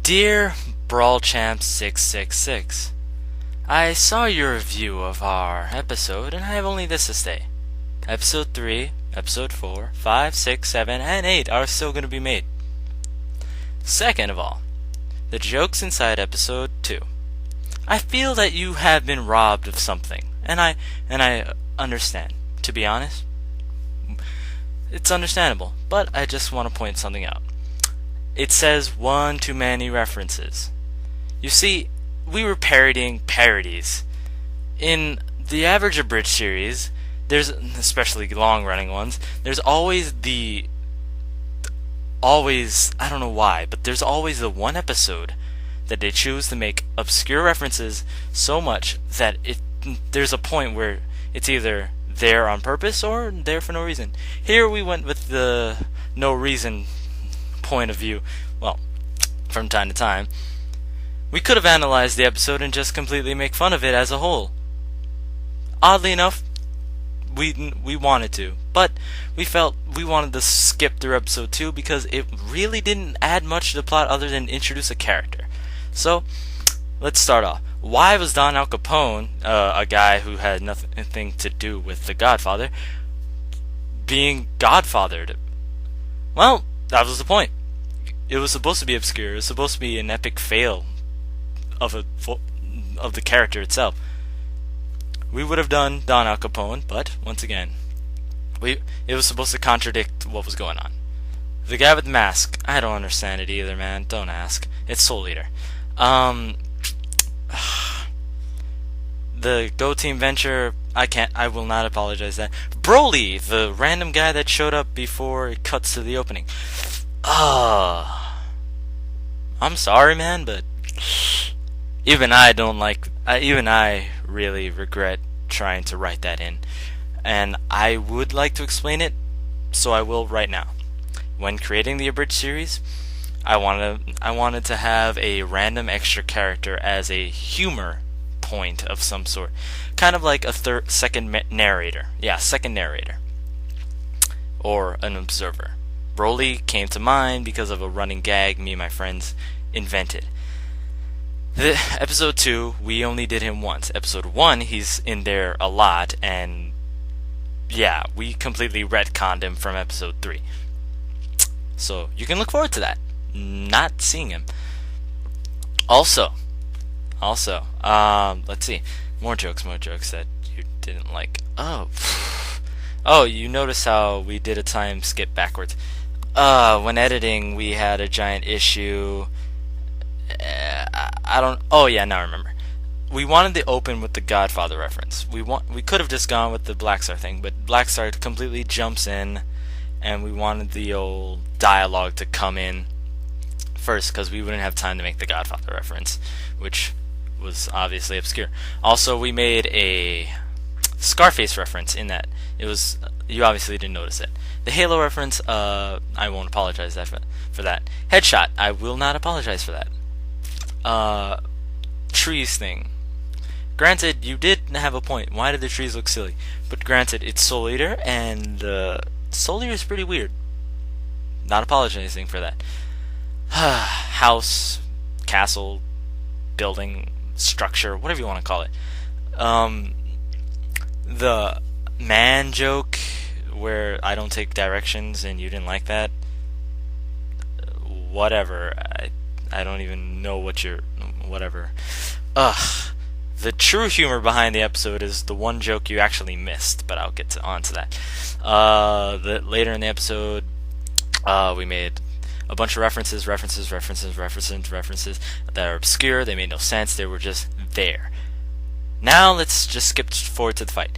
Dear BrawlChamp666, I saw your review of our episode, and I have only this to say. Episode 3, Episode 4, 5, 6, 7, and 8 are still going to be made. Second of all, the jokes inside Episode 2. I feel that you have been robbed of something, and I understand. To be honest, it's understandable, but I just want to point something out. It says one too many references. You see, we were parodying parodies. In the average abridged series, there's, especially long-running ones, there's always I don't know why, but there's always the one episode that they choose to make obscure references so much that there's a point where it's either there on purpose or there for no reason. Here we went with the no reason point of view. Well, from time to time, we could have analyzed the episode and just completely make fun of it as a whole. Oddly enough, we wanted to, but we felt we wanted to skip through episode 2 because it really didn't add much to the plot other than introduce a character. So, let's start off. Why was Don Al Capone, a guy who had nothing to do with the Godfather, being godfathered? Well, that was the point. It was supposed to be obscure. It was supposed to be an epic fail of the character itself. We would have done Don Al Capone, but once again, it was supposed to contradict what was going on. The guy with the mask, I don't understand it either, man. Don't ask. It's Soul Eater. The Go Team Venture, I will not apologize that. Broly, the random guy that showed up before it cuts to the opening. I'm sorry, man, but even I really regret trying to write that in. And I would like to explain it, so I will right now. When creating the abridged series, I wanted to have a random extra character as a humor point of some sort, kind of like a second narrator. Yeah, second narrator, or an observer. Broly came to mind because of a running gag me and my friends invented. The episode 2, we only did him once. Episode 1, he's in there a lot, and yeah, we completely retconned him from episode 3. So you can look forward to that. Not seeing him. Also, let's see. More jokes that you didn't like. Oh, you notice how we did a time skip backwards. When editing, we had a giant issue. Oh yeah, now I remember. We wanted to open with the Godfather reference. We could have just gone with the Black Star thing, but Black Star completely jumps in, and we wanted the old dialogue to come in first because we wouldn't have time to make the Godfather reference, which was obviously obscure. Also, we made a Scarface reference in that. You obviously didn't notice it. The Halo reference, I won't apologize for that. Headshot, I will not apologize for that. Trees thing. Granted, you did have a point. Why did the trees look silly? But granted, it's Soul Eater, and Soul Eater is pretty weird. Not apologizing for that. House, castle, building, structure, whatever you want to call it. The man joke where I don't take directions and you didn't like that. Whatever. I don't even know whatever. The true humor behind the episode is the one joke you actually missed, but I'll get onto that. Later in the episode, we made a bunch of references that are obscure. They made no sense. They were just there. Now let's just skip forward to the fight.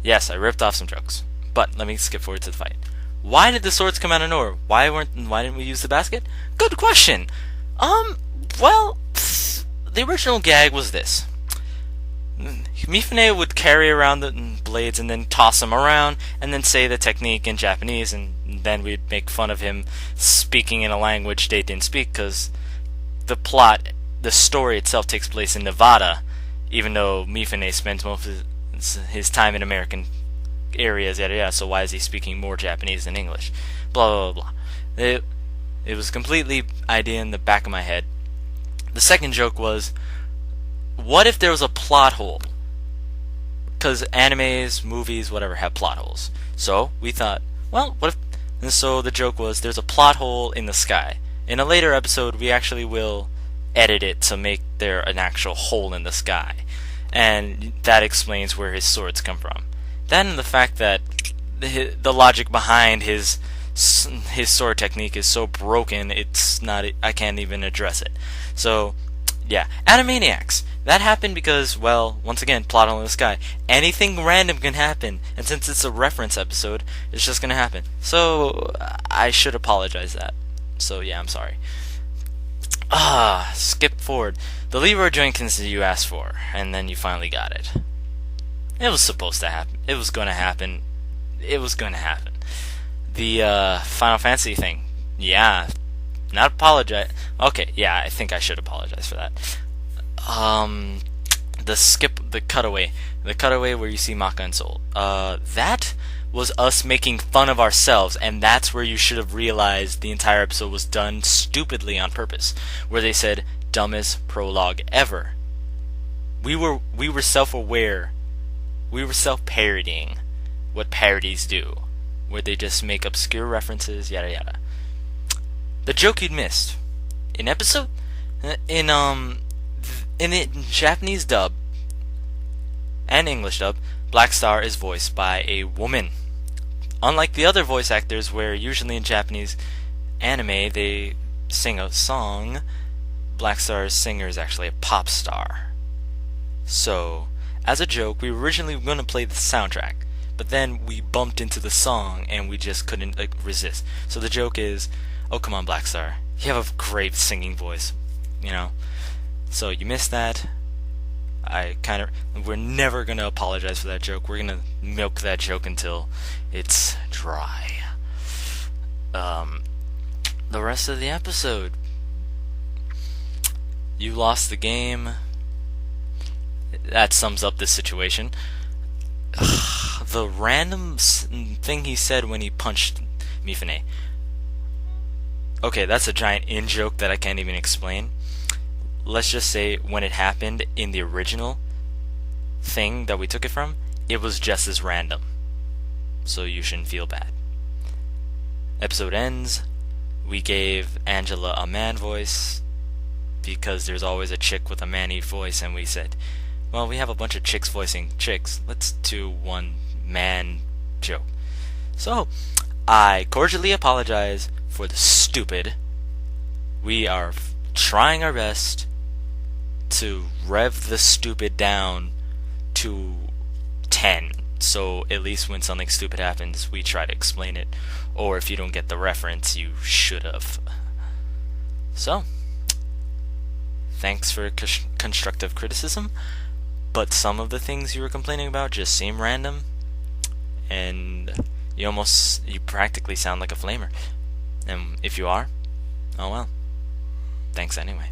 Yes, I ripped off some jokes, but let me skip forward to the fight. Why did the swords come out of nowhere? Why didn't we use the basket? Good question. Well, the original gag was this. Mifune would carry around the blades and then toss them around and then say the technique in Japanese, and then we'd make fun of him speaking in a language they didn't speak because the story itself takes place in Nevada, even though Mifune spends most of his time in American areas, yada yada, so why is he speaking more Japanese than English? Blah, blah, blah, blah. It was a completely idea in the back of my head. The second joke was, what if there was a plot hole? Because animes, movies, whatever, have plot holes. So we thought, well, what if? And so the joke was, there's a plot hole in the sky. In a later episode, we actually will edit it to make there an actual hole in the sky, and that explains where his swords come from. Then the fact that the logic behind his sword technique is so broken, it's not. I can't even address it. So, yeah, Animaniacs. That happened because, well, once again, plot hole in the sky. Anything random can happen, and since it's a reference episode, it's just gonna happen. So I should apologize that. So yeah, I'm sorry. Skip forward. The Leroy Jenkins that you asked for, and then you finally got it. It was supposed to happen. It was gonna happen. It was gonna happen. The Final Fantasy thing. Yeah. Not apologize. Okay, yeah, I think I should apologize for that. The cutaway where you see Maka and Soul. That was us making fun of ourselves, and that's where you should have realized the entire episode was done stupidly on purpose, where they said dumbest prologue ever. We were self-aware. We were self-parodying what parodies do, where they just make obscure references, yada yada. The joke you'd missed in the Japanese dub and English dub, Black Star is voiced by a woman. Unlike the other voice actors, where usually in Japanese anime they sing a song, Black Star's singer is actually a pop star. So, as a joke, we were originally going to play the soundtrack, but then we bumped into the song and we just couldn't resist. So the joke is, oh come on Black Star, you have a great singing voice, you know. So you missed that. We're never gonna apologize for that joke. We're gonna milk that joke until it's dry. The rest of the episode, you lost the game. That sums up this situation. The random thing he said when he punched Mifune. Okay, that's a giant in-joke that I can't even explain. Let's just say when it happened in the original thing that we took it from, it was just as random. So you shouldn't feel bad. Episode ends. We gave Angela a man voice because there's always a chick with a manny voice, and we said, well, we have a bunch of chicks voicing chicks. Let's do one man joke. So, I cordially apologize for the stupid. We are trying our best to rev the stupid down to 10. So at least when something stupid happens, we try to explain it. Or if you don't get the reference, you should have. So, thanks for constructive criticism. But some of the things you were complaining about just seem random. And you practically sound like a flamer. And if you are, oh well. Thanks anyway.